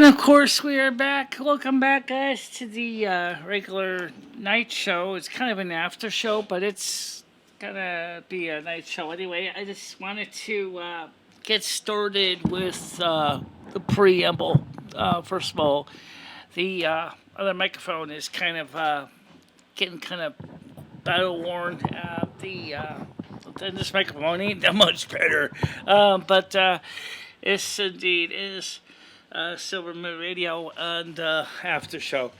of course, we are back. Welcome back, guys, to the regular night show. It's kind of an after show, but it's gonna be a night show anyway. I just wanted to get started with the preamble. First of all, the other microphone is kind of getting kind of battle worn. This microphone ain't that much better, but this indeed is. Silvermoon Radio and Aftershow.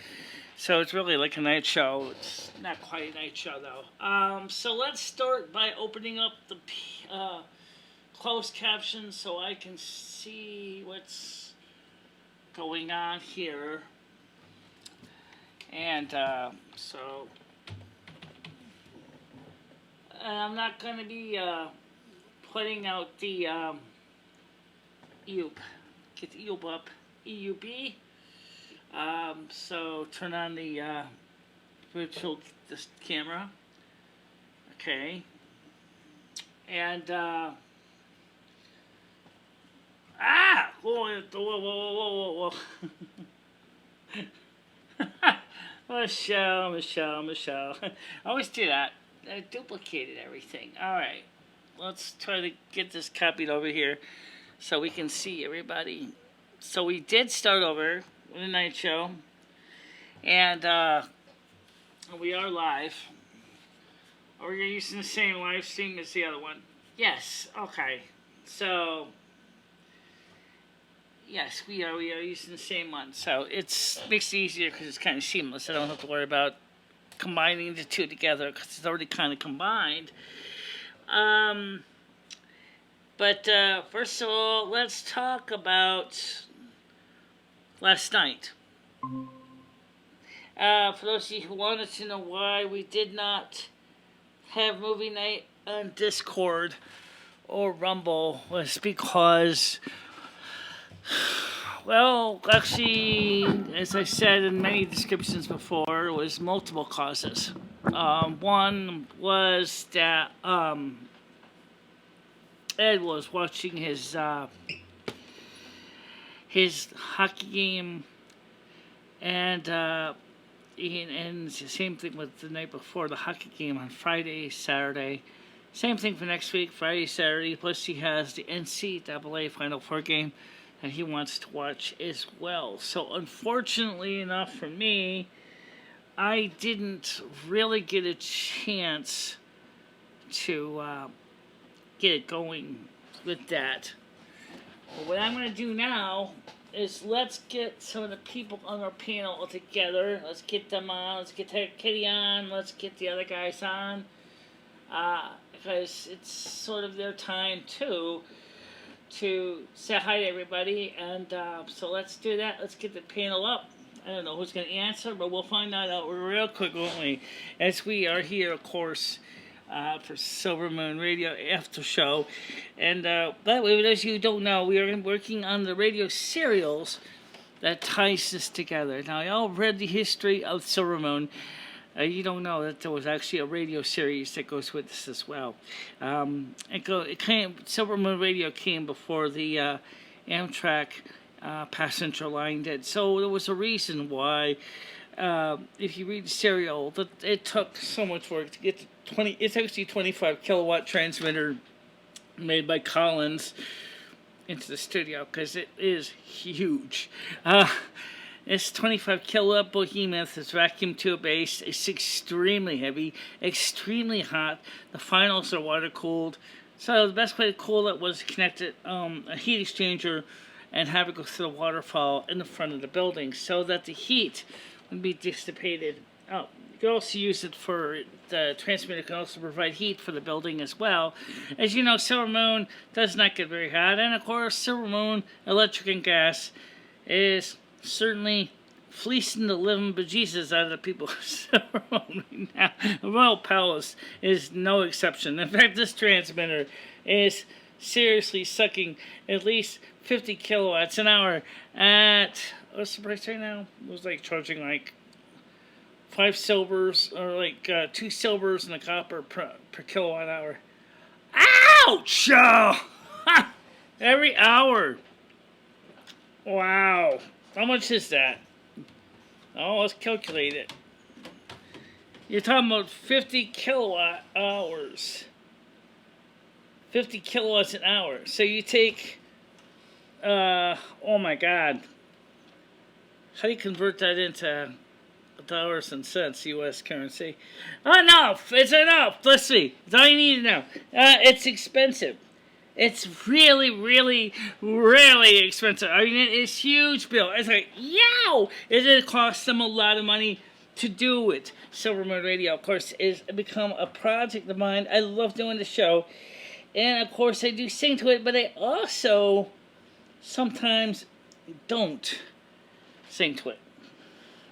So it's really like a night show. It's not quite a night show though. So let's start by opening up the closed captions so I can see what's going on here. And so I'm not going to be putting out the EUB. Get the EUB up, EUB. So turn on the virtual camera. Okay. And whoa, whoa. Michelle. I always do that. I duplicated everything. All right. Let's try to get this copied over here, so we can see everybody. So we did start over with a night show, and we are live. Are we using the same live stream as the other one? Yes. Okay. So yes, we are using the same one. So it makes it easier because it's kind of seamless. I don't have to worry about combining the two together because it's already kind of combined. But first of all, let's talk about last night. For those of you who wanted to know why we did not have movie night on Discord or Rumble, was because, well, actually, as I said in many descriptions before, it was multiple causes. One was that Ed was watching his hockey game, and the same thing with the night before the hockey game on Friday, Saturday. Same thing for next week, Friday, Saturday. Plus, he has the NCAA Final Four game that he wants to watch as well. So, unfortunately enough for me, I didn't really get a chance to get it going with that. But what I'm going to do now is let's get some of the people on our panel together. Let's get them on. Let's get Kitty on. Let's get the other guys on. Because it's sort of their time too to say hi to everybody. And so let's do that. Let's get the panel up. I don't know who's going to answer, but we'll find that out real quick, won't we? As we are here, of course, for Silvermoon Radio Aftershow. And by the way, for those of you who don't know, we are working on the radio serials that ties this together. Now, y'all read the history of Silvermoon. You don't know that there was actually a radio series that goes with this as well. Silvermoon Radio came before the Amtrak passenger line did. So there was a reason why, if you read the serial, that it took so much work to get to it's actually a 25 kilowatt transmitter made by Collins into the studio because it is huge. It's 25 kilowatt behemoth. It's vacuum tube based. It's extremely heavy, extremely hot. The finals are water cooled. So the best way to cool it was to connect it a heat exchanger and have it go through the waterfall in the front of the building so that the heat would be dissipated. Oh, you can also use it for the transmitter can also provide heat for the building as well. As you know, Silvermoon does not get very hot, and of course, Silvermoon Electric and Gas is certainly fleecing the living bejesus out of the people of Silvermoon right now. The Royal Palace is no exception. In fact, this transmitter is seriously sucking at least 50 kilowatts an hour at, what's the price right now? It was like charging like 5 silvers, or like 2 silvers and a copper per kilowatt hour. Ouch! Oh, every hour. Wow. How much is that? Oh, let's calculate it. You're talking about 50 kilowatt hours. 50 kilowatts an hour. So you take, oh my God. How do you convert that into dollars and cents, U.S. currency? Enough! It's enough! Let's see. It's all you need to know. It's expensive. It's really, really, really expensive. I mean, it's huge bill. It's like, yow! It costs them a lot of money to do it. Silvermoon Radio, of course, is become a project of mine. I love doing the show. And, of course, I do sing to it, but I also sometimes don't sing to it.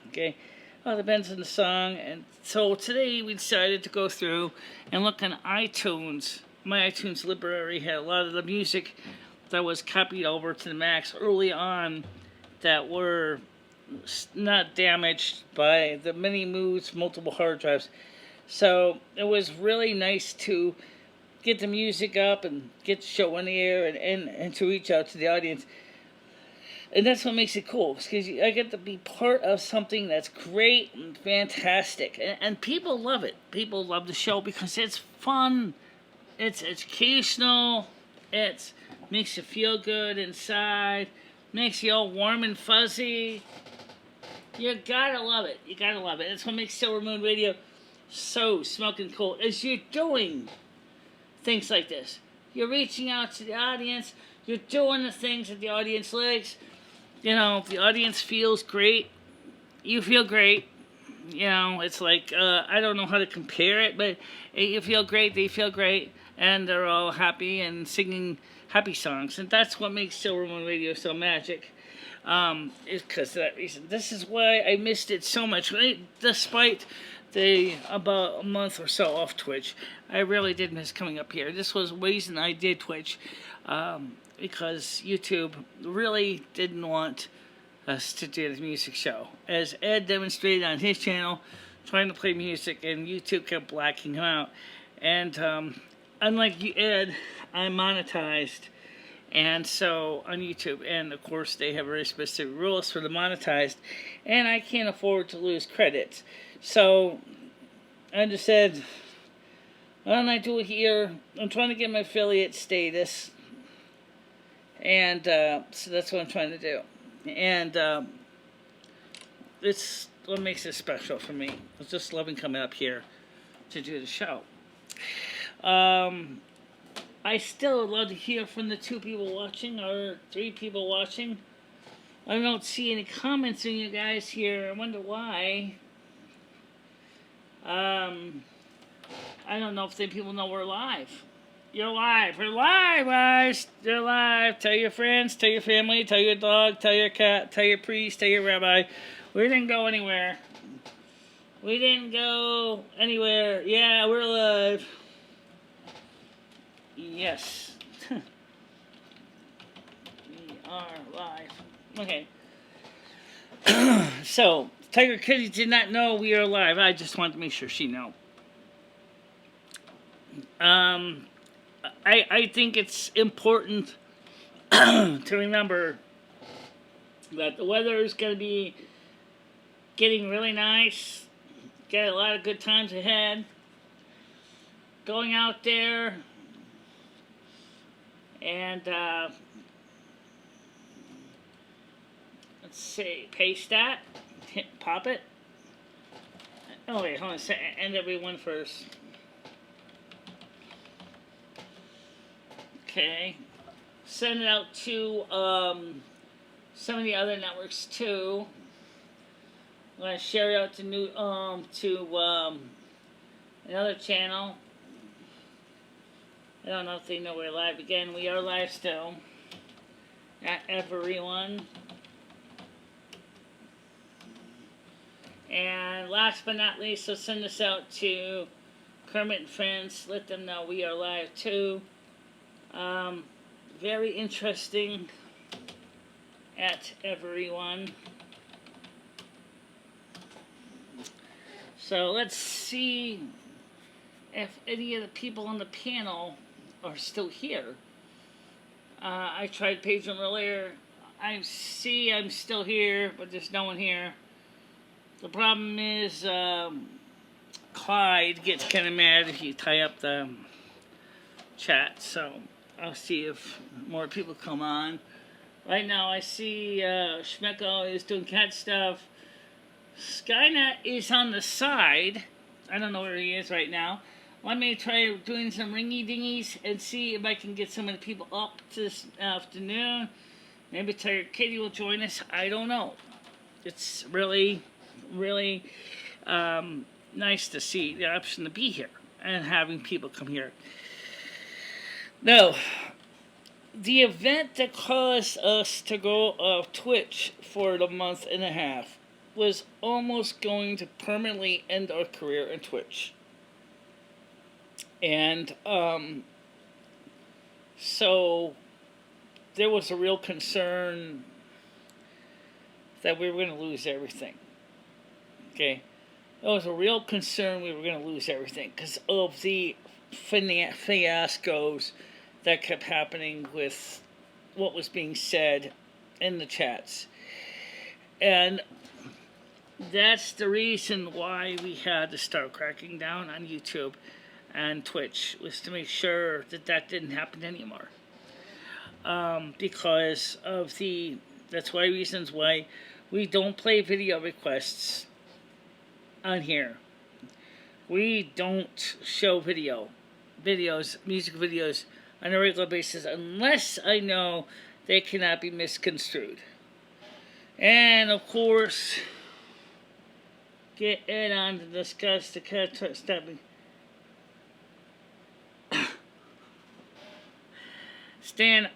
Okay? Well, it depends on the song. And so today we decided to go through and look on iTunes. My iTunes library had a lot of the music that was copied over to the Macs early on that were not damaged by the many moves, multiple hard drives. So it was really nice to get the music up and get the show on the air and to reach out to the audience. And that's what makes it cool, because I get to be part of something that's great and fantastic. And people love it. People love the show because it's fun. It's educational. It makes you feel good inside. Makes you all warm and fuzzy. You gotta love it. You gotta love it. That's what makes Silvermoon Radio so smoking cool. Is you're doing things like this. You're reaching out to the audience. You're doing the things that the audience likes. You know, the audience feels great. You feel great. You know, it's like, I don't know how to compare it, but you feel great, they feel great, and they're all happy and singing happy songs. And that's what makes Silvermoon Radio so magic. Is because of that reason. This is why I missed it so much. Despite the about a month or so off Twitch, I really did miss coming up here. This was the reason I did Twitch, because YouTube really didn't want us to do the music show. As Ed demonstrated on his channel, trying to play music, and YouTube kept blacking him out. And unlike you, Ed, I'm monetized. And so on YouTube, and of course they have very specific rules for the monetized, and I can't afford to lose credits. So I just said, why don't I do it here? I'm trying to get my affiliate status, and so that's what I'm trying to do. And it's what makes it special for me. I was just loving coming up here to do the show. I still would love to hear from the 2 people watching, or 3 people watching. I don't see any comments from you guys here. I wonder why. I don't know if the people know we're live. You're live. We're live, guys. You're live. Tell your friends, tell your family, tell your dog, tell your cat, tell your priest, tell your rabbi. We didn't go anywhere. We didn't go anywhere. Yeah, we're live. Yes. We are live. Okay. So, Tiger Kitty did not know we are live. I just wanted to make sure she knew. I think it's important to remember that the weather is going to be getting really nice. Got a lot of good times ahead. Going out there and let's see, paste that, pop it. Oh wait, hold on a second, end everyone first. Okay, send it out to some of the other networks too. I'm gonna share it out to another channel. I don't know if they know we're live again. We are live still. At everyone. And last but not least, let's send this out to Kermit and friends. Let them know we are live too. Very interesting at everyone. So let's see if any of the people on the panel are still here. I tried paging them earlier. I see I'm still here, but there's no one here. The problem is, Clyde gets kind of mad if you tie up the chat, so I'll see if more people come on. Right now I see Schmecko is doing cat stuff. Skynet is on the side. I don't know where he is right now. Let me try doing some ringy-dingies and see if I can get some of the people up this afternoon. Maybe Tiger Katie will join us. I don't know. It's really, really nice to see the option to be here and having people come here. Now, the event that caused us to go off Twitch for the month and a half was almost going to permanently end our career in Twitch. And so there was a real concern that we were going to lose everything. Okay? There was a real concern we were going to lose everything because of the fiascos that kept happening with what was being said in the chats. And that's the reason why we had to start cracking down on YouTube and Twitch, was to make sure that that didn't happen anymore. Because of that's why reasons why we don't play video requests on here. We don't show music videos on a regular basis unless I know they cannot be misconstrued. And of course, get Ed on to discuss the cat stepping. Stan,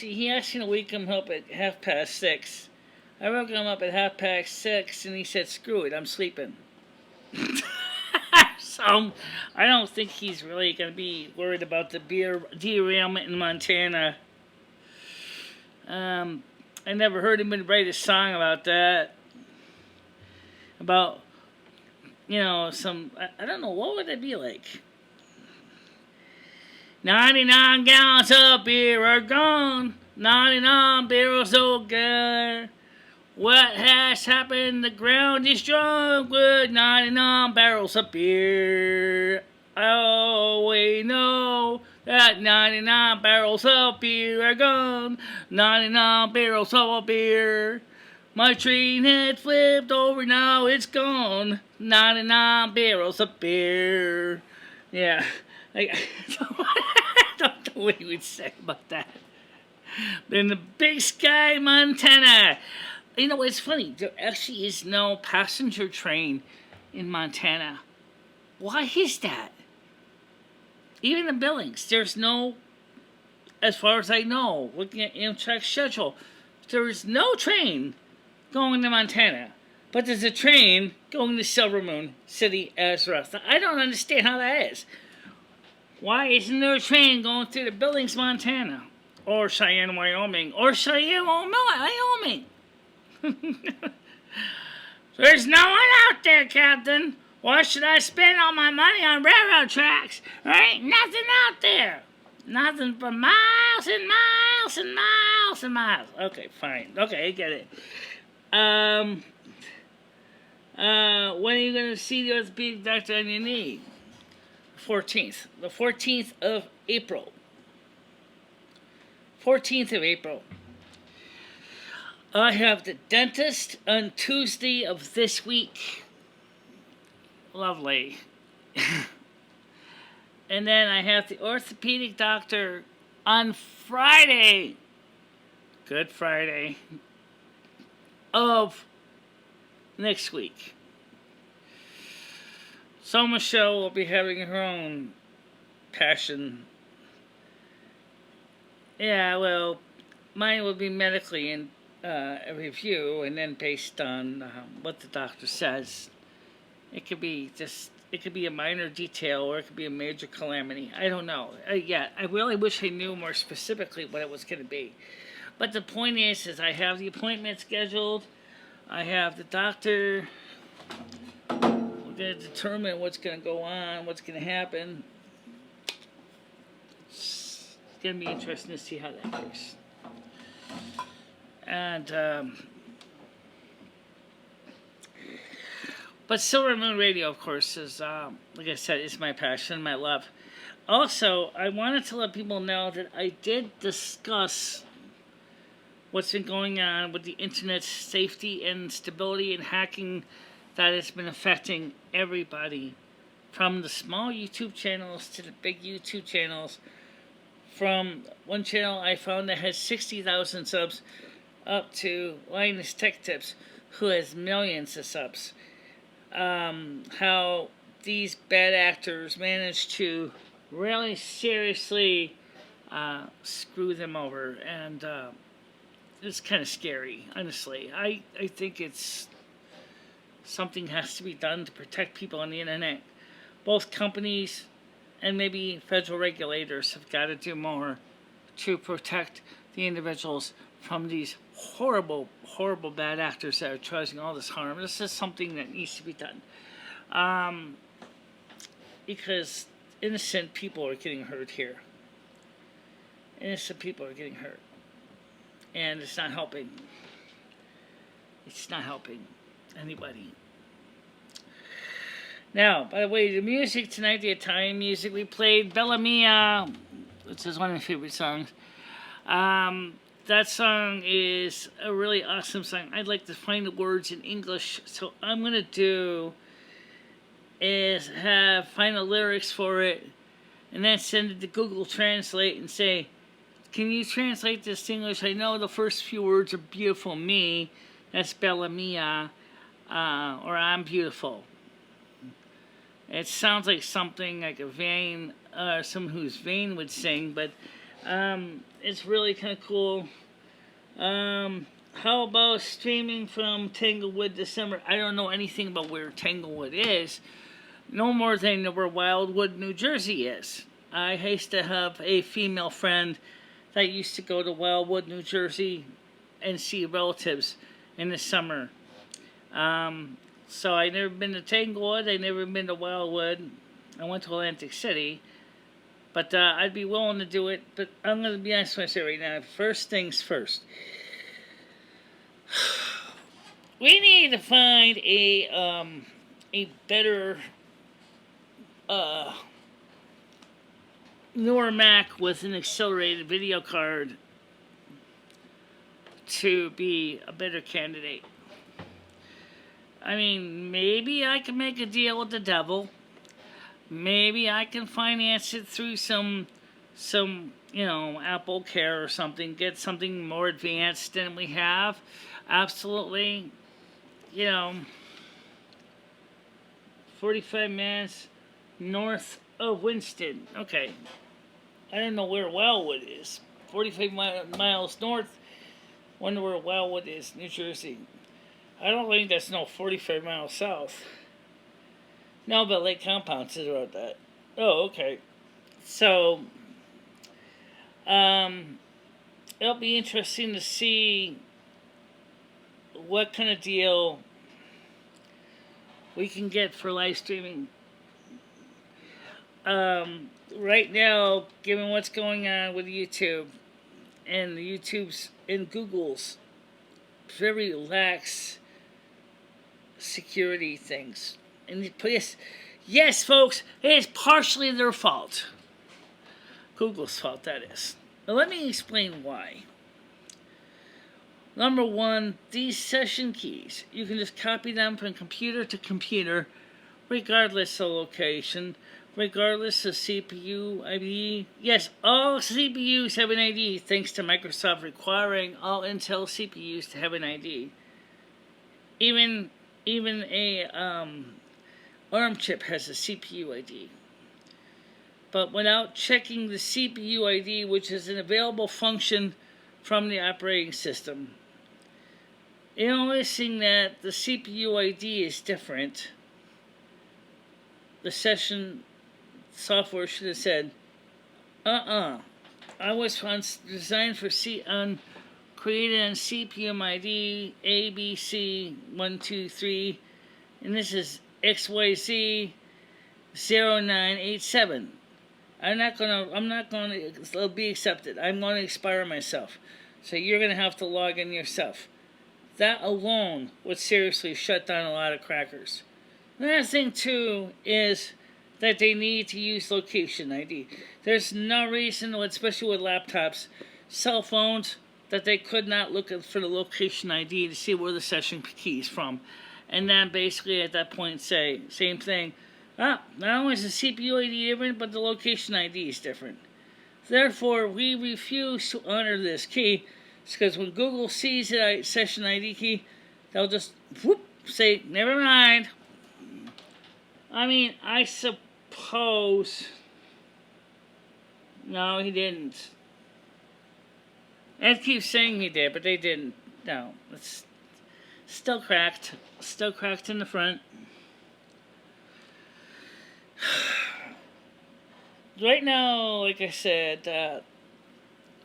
he asked me to wake him up at 6:30. I woke him up at 6:30 and he said, screw it, I'm sleeping. So, I don't think he's really going to be worried about the beer derailment in Montana. I never heard him write a song about that. About, I don't know, what would it be like? 99 gallons of beer are gone. 99 barrels of gas. What has happened? The ground is drunk with 99 barrels of beer. Oh, we know that 99 barrels of beer are gone. 99 barrels of beer. My train had flipped over, now it's gone. 99 barrels of beer. Yeah. I don't know what he would say about that. In the Big Sky, Montana. You know, it's funny. There actually is no passenger train in Montana. Why is that? Even in Billings, there's no, as far as I know, looking at Amtrak's schedule, there is no train going to Montana. But there's a train going to Silvermoon City as well. I don't understand how that is. Why isn't there a train going through the Billings, Montana? Or Cheyenne, Wyoming? Or Cheyenne, Wyoming? There's no one out there, Captain. Why should I spend all my money on railroad tracks? There ain't nothing out there. Nothing for miles and miles and miles and miles. Okay, fine. Okay, I get it. When are you going to see the orthopedic doctor on your knee? 14th. The 14th of April. 14th of April. I have the dentist on Tuesday of this week. Lovely. And then I have the orthopedic doctor on Friday. Good Friday. Of next week. So Michelle will be having her own passion. Yeah, well, mine will be medically in a review, and then based on what the doctor says. It could be a minor detail, or it could be a major calamity. I don't know. I really wish I knew more specifically what it was going to be. But the point is I have the appointment scheduled. I have the doctor. We're going to determine what's going to go on, what's going to happen. It's going to be interesting to see how that goes. And but Silvermoon Radio, of course, is like I said, is my passion, my love. Also, I wanted to let people know that I did discuss what's been going on with the internet's safety and stability and hacking that has been affecting everybody, from the small YouTube channels to the big YouTube channels. From one channel I found that has 60,000 subs up to Linus Tech Tips, who has millions of subs. How these bad actors manage to really seriously screw them over, and it's kind of scary, honestly. I think it's something has to be done to protect people on the internet. Both companies and maybe federal regulators have got to do more to protect the individuals from these horrible, horrible bad actors that are causing all this harm. This is something that needs to be done. Because innocent people are getting hurt here. Innocent people are getting hurt. And it's not helping. It's not helping anybody. Now, by the way, the music tonight, the Italian music, we played Bella Mia, which is one of my favorite songs. That song is a really awesome song. I'd like to find the words in English, so I'm going to do is find the lyrics for it, and then send it to Google Translate and say, can you translate this to English? I know the first few words are beautiful me, that's Bella Mia, or I'm beautiful. It sounds like something like a vain, someone who's vain would sing, but it's really kind of cool. How about streaming from Tanglewood this summer? I don't know anything about where Tanglewood is, no more than where Wildwood, New Jersey is. I used to have a female friend that used to go to Wildwood, New Jersey and see relatives in the summer. So I never been to Tanglewood, I never been to Wildwood. I went to Atlantic City, but I'd be willing to do it. But I'm going to be honest with you right now. First things first. We need to find a better newer Mac with an accelerated video card to be a better candidate. I mean, maybe I can make a deal with the devil. Maybe I can finance it through some Apple Care or something. Get something more advanced than we have. Absolutely. 45 minutes north of Winston. Okay. I don't know where Wildwood is. 45 miles north. Wonder where Wildwood is, New Jersey. I don't think that's 45 miles south. No, but Lake Compound says about that. Oh, okay. So, it'll be interesting to see what kind of deal we can get for live streaming. Right now, given what's going on with YouTube and the YouTube's and Google's very lax security things. And yes, folks, it is partially their fault. Google's fault, that is. Now let me explain why. Number one, these session keys, you can just copy them from computer to computer, regardless of location, regardless of CPU ID. Yes, all CPUs have an ID, thanks to Microsoft requiring all Intel CPUs to have an ID. Even a ARM chip has a CPU ID. But without checking the CPU ID, which is an available function from the operating system, noticing that the CPU ID is different, the session software should have said, I was designed for created on CPU ID ABC123, and this is XYZ0987. I'm not gonna be accepted. I'm gonna expire myself. So you're going to have to log in yourself. That alone would seriously shut down a lot of crackers. Another thing, too, is that they need to use location ID. There's no reason, especially with laptops, cell phones, that they could not look for the location ID to see where the session key is from. And then basically at that point say, same thing, not only is the CPU ID different, but the location ID is different. Therefore, we refuse to honor this key, because when Google sees the session ID key, they'll just say, never mind. I mean, I suppose... No, he didn't. Ed keeps saying he did, but they didn't. No, it's still cracked. Still cracked in the front. Right now, like I said,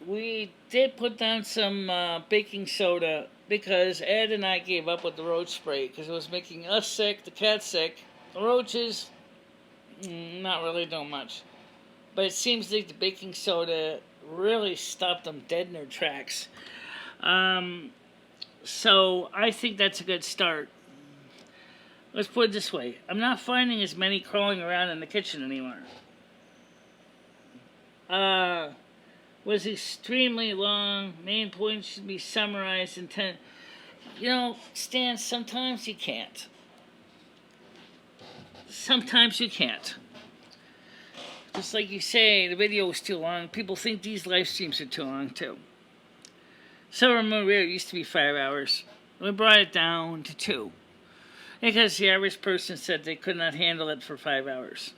we did put down some baking soda because Ed and I gave up with the roach spray because it was making us sick, the cat sick. The roaches, not really doing much. But it seems like the baking soda really stopped them dead in their tracks. So I think that's a good start. Let's put it this way. I'm not finding as many crawling around in the kitchen anymore. Was extremely long. Main points should be summarized in 10. You know, Stan, sometimes you can't. Sometimes you can't. Just like you say, the video is too long. People think these live streams are too long, too. Silvermoon Radio used to be 5 hours. We brought it down to 2. Because the average person said they could not handle it for 5 hours.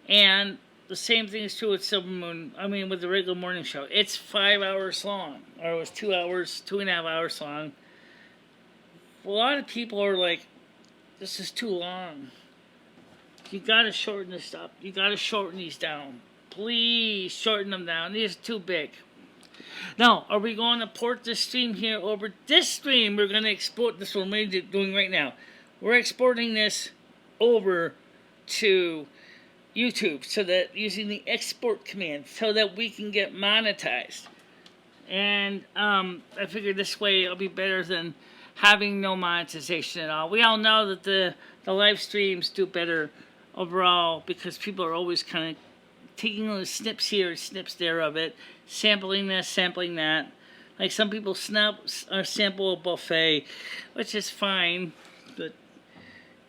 And the same thing is true with Silvermoon, with the regular morning show. It's 5 hours long. Or it was 2 hours, 2.5 hours long. A lot of people are like, this is too long. You gotta shorten this up. You gotta shorten these down. Please shorten them down. These are too big. Now, are we going to port this stream here over this stream? We're going to export this one we're doing right now. We're exporting this over to YouTube so that using the export command so that we can get monetized. And I figured this way it'll be better than having no monetization at all. We all know that the live streams do better overall because people are always kind of taking little snips here, snips there of it, sampling this, sampling that. Like some people sample a buffet, which is fine, but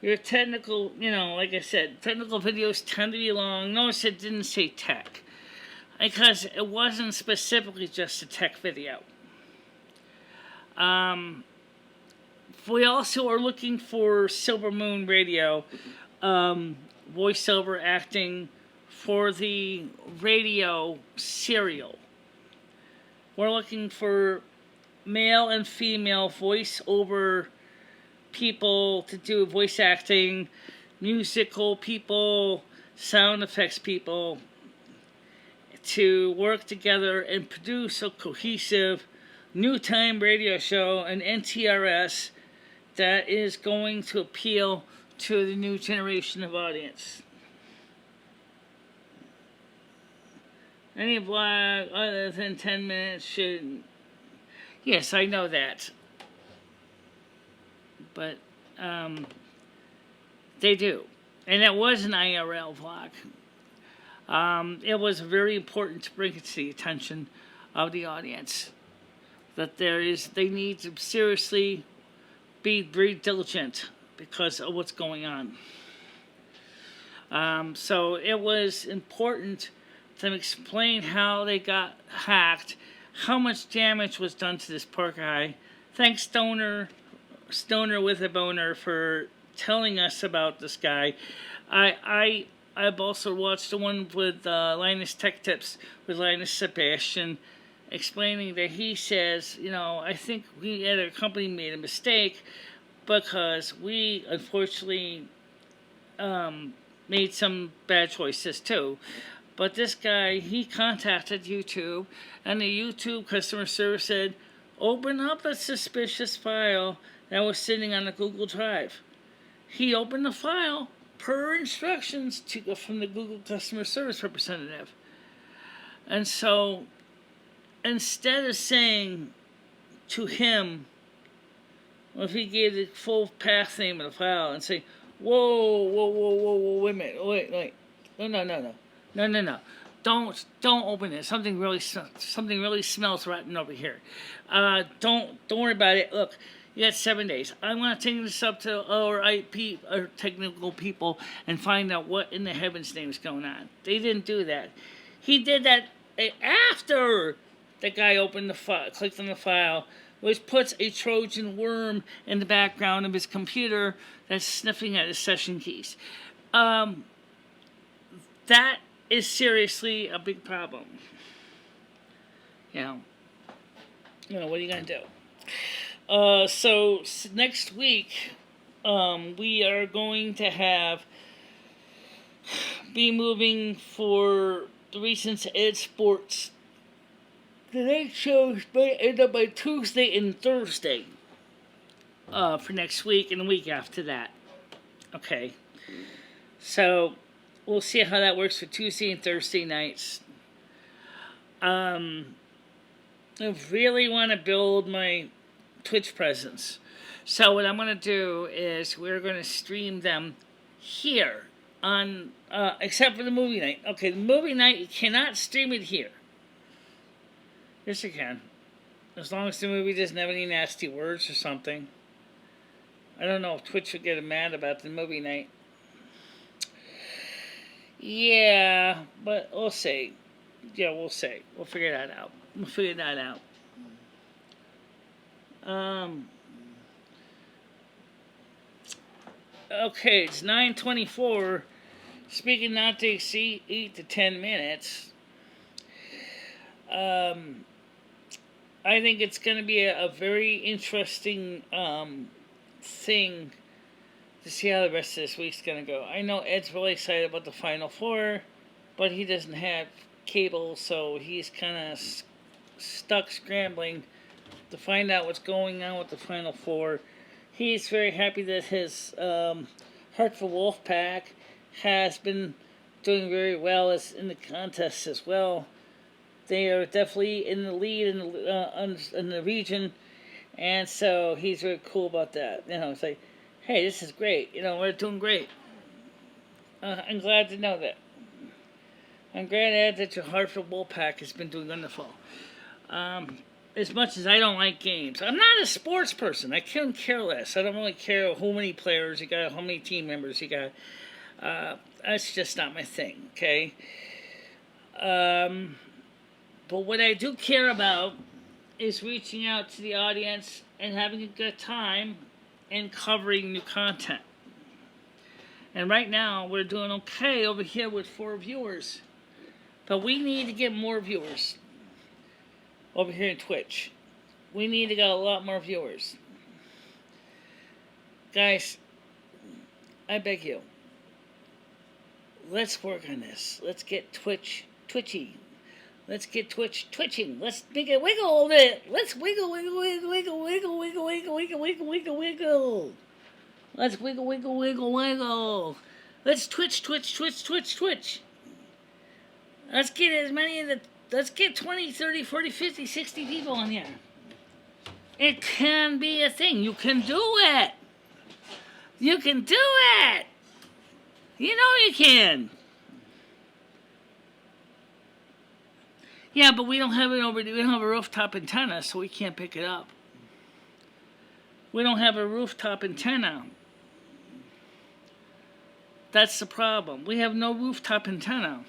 your technical, like I said, technical videos tend to be long. Notice it didn't say tech, because it wasn't specifically just a tech video. We also are looking for Silvermoon Radio, voiceover acting for the radio serial. We're looking for male and female voiceover people to do voice acting, musical people, sound effects people, to work together and produce a cohesive new time radio show, an NTRS, that is going to appeal to the new generation of audience. Any vlog other than 10 minutes should... Yes, I know that. But, they do. And it was an IRL vlog. It was very important to bring it to the attention of the audience. That they need to seriously be very diligent because of what's going on. So it was important to explain how they got hacked, how much damage was done to this poor guy. Thanks, Stoner with a boner, for telling us about this guy. I've also watched the one with Linus Tech Tips with Linus Sebastian, explaining that he says, I think we at our company made a mistake because we unfortunately made some bad choices too. But this guy, he contacted YouTube, and the YouTube customer service said, open up a suspicious file that was sitting on a Google Drive. He opened the file per instructions from the Google customer service representative. And so instead of saying to him, well, if he gave the full path name of the file and say, whoa, wait a minute, wait, no. Don't open it. Something really smells rotten over here. Don't worry about it. Look, you got 7 days. I want to take this up to our IP, our technical people, and find out what in the heavens name is going on. They didn't do that. He did that after the guy opened the file, clicked on the file, which puts a Trojan worm in the background of his computer that's sniffing at his session keys. That is seriously a big problem. You know, what are you going to do? So next week, we are going to be moving for the Recent Ed Sports. The next shows may end up by Tuesday and Thursday for next week and the week after that. Okay. So we'll see how that works for Tuesday and Thursday nights. I really want to build my Twitch presence. So what I'm going to do is we're going to stream them here on, except for the movie night. Okay, the movie night, you cannot stream it here. Yes, you can. As long as the movie doesn't have any nasty words or something. I don't know if Twitch would get mad about the movie night. Yeah, but we'll see. Yeah, we'll see. We'll figure that out. Okay, it's 9:24. Speaking not to exceed 8 to 10 minutes. I think it's going to be a very interesting thing to see how the rest of this week's going to go. I know Ed's really excited about the Final Four, but he doesn't have cable, so he's kind of stuck scrambling to find out what's going on with the Final Four. He's very happy that his Hartford Wolfpack has been doing very well in the contest as well. They are definitely in the lead in the region, and so he's very cool about that. It's like, hey, this is great. We're doing great. I'm glad to know that. I'm glad that your Hartford Wolfpack has been doing wonderful. As much as I don't like games, I'm not a sports person. I couldn't care less. I don't really care how many players you got, how many team members you got. That's just not my thing, okay? But what I do care about is reaching out to the audience and having a good time and covering new content. And right now, we're doing okay over here with 4 viewers. But we need to get more viewers over here in Twitch. We need to get a lot more viewers. Guys, I beg you, let's work on this. Let's get Twitch twitchy. Let's get Twitch twitching. Let's make it wiggle a bit. Let's wiggle. Let's wiggle. Let's twitch. Let's get as many of the... Let's get 20, 30, 40, 50, 60 people in here. It can be a thing. You can do it. You can do it. You know you can. Yeah, but we don't have it we don't have a rooftop antenna, so we can't pick it up. We don't have a rooftop antenna. That's the problem. We have no rooftop antenna.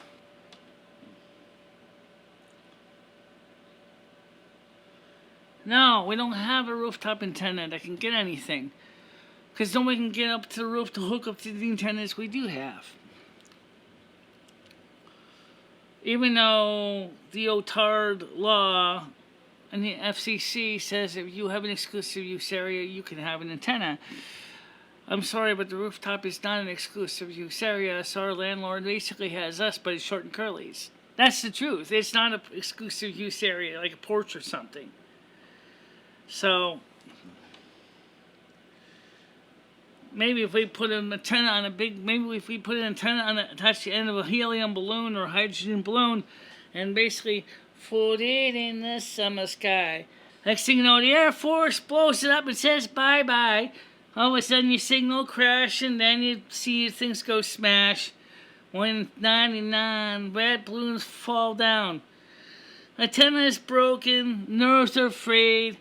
No, we don't have a rooftop antenna that can get anything. Because nobody can get up to the roof to hook up to the antennas we do have. Even though the OTARD law and the FCC says if you have an exclusive use area, you can have an antenna. I'm sorry, but the rooftop is not an exclusive use area, so our landlord basically has us, but it's short and curlies. That's the truth. It's not an exclusive use area like a porch or something. So, maybe if we put an antenna on maybe if we attach the end of a helium balloon or a hydrogen balloon and basically floated in the summer sky. Next thing you know, the Air Force blows it up and says bye-bye. All of a sudden, your signal crash, and then you see things go smash. When 99 red balloons fall down. Antenna is broken, nerves are frayed,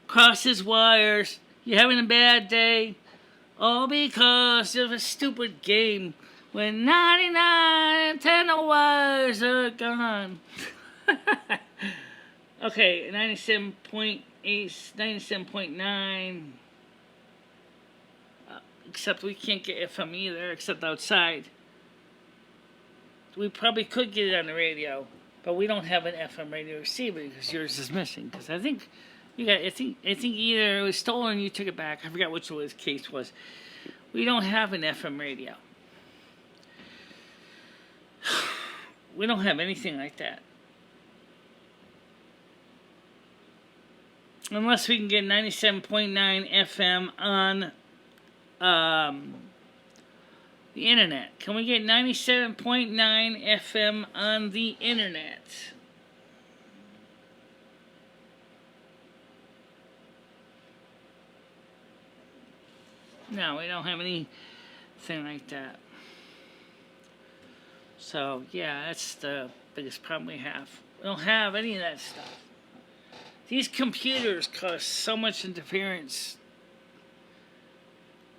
crosses wires, you're having a bad day. All because of a stupid game when 99 antenna wires are gone. Okay, 97.8, 97.9. Except we can't get FM either, except outside. We probably could get it on the radio, but we don't have an FM radio receiver because yours is missing. Because I think you got, I think either it was stolen or you took it back. I forgot which the case was. We don't have an FM radio. We don't have anything like that. Unless we can get 97.9 FM on the internet. Can we get 97.9 FM on the internet? No, we don't have anything like that. So, yeah, that's the biggest problem we have. We don't have any of that stuff. These computers cause so much interference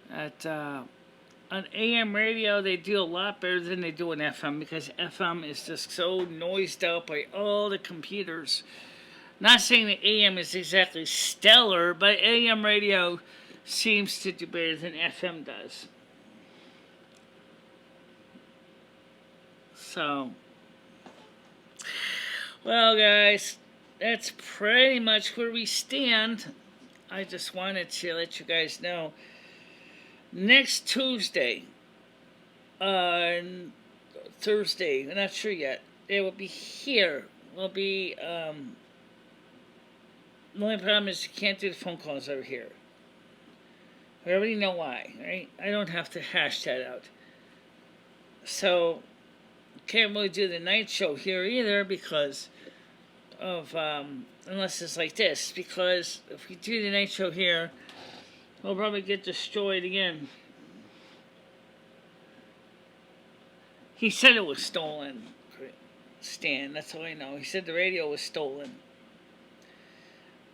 that on AM radio they do a lot better than they do on FM because FM is just so noised out by all the computers. Not saying that AM is exactly stellar, but AM radio seems to do better than FM does. So, well, guys, that's pretty much where we stand. I just wanted to let you guys know. Next Tuesday, Thursday, I'm not sure yet, it will be here. Will be, the only problem is you can't do the phone calls over here. We already know why, right? I don't have to hash that out. So, can't really do the night show here either because of, unless it's like this, because if we do the night show here, we'll probably get destroyed again. He said it was stolen, Stan, that's all I know. He said the radio was stolen.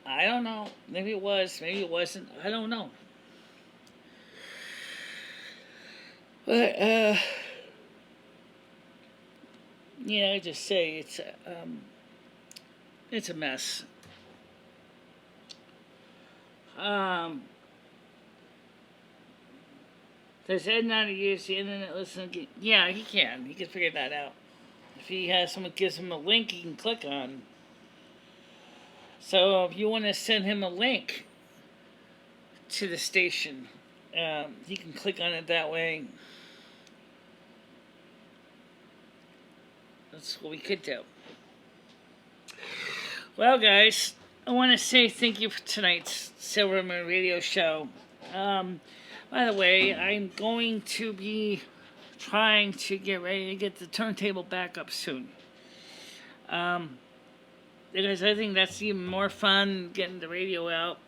I don't know. Maybe it was, maybe it wasn't. I don't know. But, yeah, I just say it's a mess. Does Ed know how to use the internet listening? Yeah, he can. He can figure that out. If he has someone gives him a link, he can click on. So if you want to send him a link to the station, he can click on it that way. That's what we could do. Well, guys, I want to say thank you for tonight's Silvermoon Radio Show. By the way, I'm going to be trying to get ready to get the turntable back up soon. Because I think that's even more fun, getting the radio out,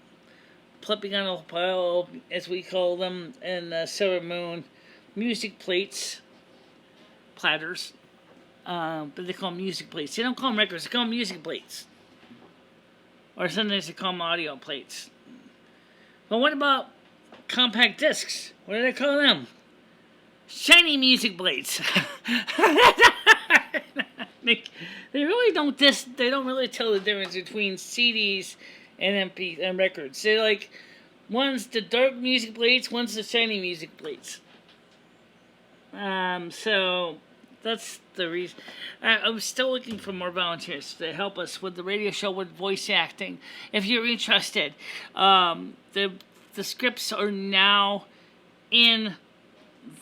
flipping on a pile, as we call them, in Silvermoon, music plates, platters. But they call them music plates. They don't call them records, they call them music plates. Or sometimes they call them audio plates. But what about compact discs? What do they call them? Shiny music plates. They really don't they don't really tell the difference between CDs and MP and records. They're like, one's the dark music plates, one's the shiny music plates. So that's the reason. I'm still looking for more volunteers to help us with the radio show with voice acting. If you're interested, the scripts are now in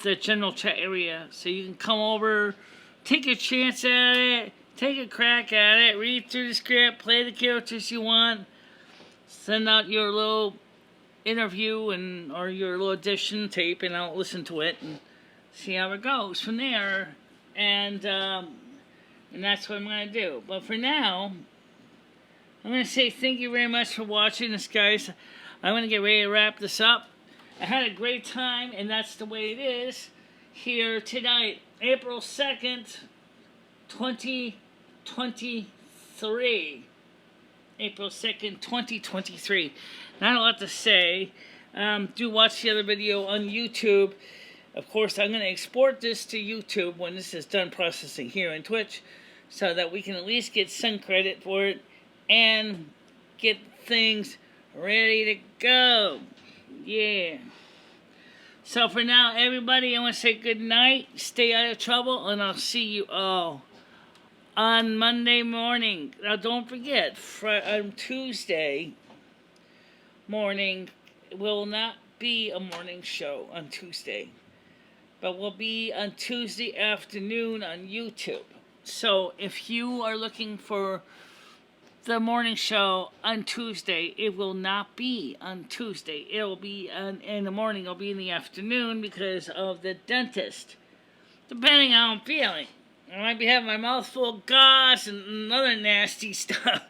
the general chat area, so you can come over, take a chance at it, take a crack at it, read through the script, play the characters you want, send out your little interview or your little audition tape, and I'll listen to it and see how it goes from there. And And that's what I'm going to do. But for now, I'm going to say thank you very much for watching this, guys. I'm going to get ready to wrap this up. I had a great time, and that's the way it is here tonight, April 2nd, 2023. April 2nd, 2023. Not a lot to say. Do watch the other video on YouTube. Of course, I'm going to export this to YouTube when this is done processing here on Twitch, so that we can at least get some credit for it and get things ready to go. Yeah. So for now, everybody, I want to say good night. Stay out of trouble, and I'll see you all on Monday morning. Now, don't forget, on Tuesday morning, will not be a morning show on Tuesday, but will be on Tuesday afternoon on YouTube. So, if you are looking for the morning show on Tuesday, it will not be on Tuesday. It will be in the morning. It'll be in the afternoon because of the dentist, depending on how I'm feeling. I might be having my mouth full of gauze and other nasty stuff.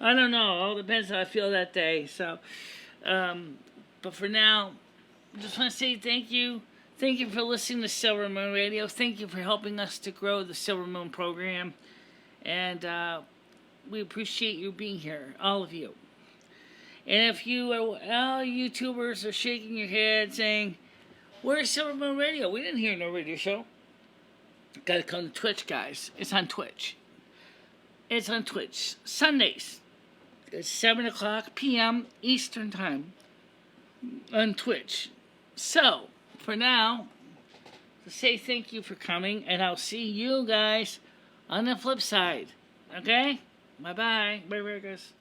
I don't know. It all depends how I feel that day. So, but for now, I just want to say thank you. Thank you for listening to Silvermoon Radio. Thank you for helping us to grow the Silvermoon program. And we appreciate you being here, all of you. And if you are, all YouTubers are shaking your head saying, where's Silvermoon Radio? We didn't hear no radio show. Gotta come to Twitch, guys. It's on Twitch. It's on Twitch. Sundays. It's 7 o'clock p.m. Eastern Time. On Twitch. So, for now, to say thank you for coming, and I'll see you guys on the flip side. Okay? Bye-bye. Bye-bye, guys.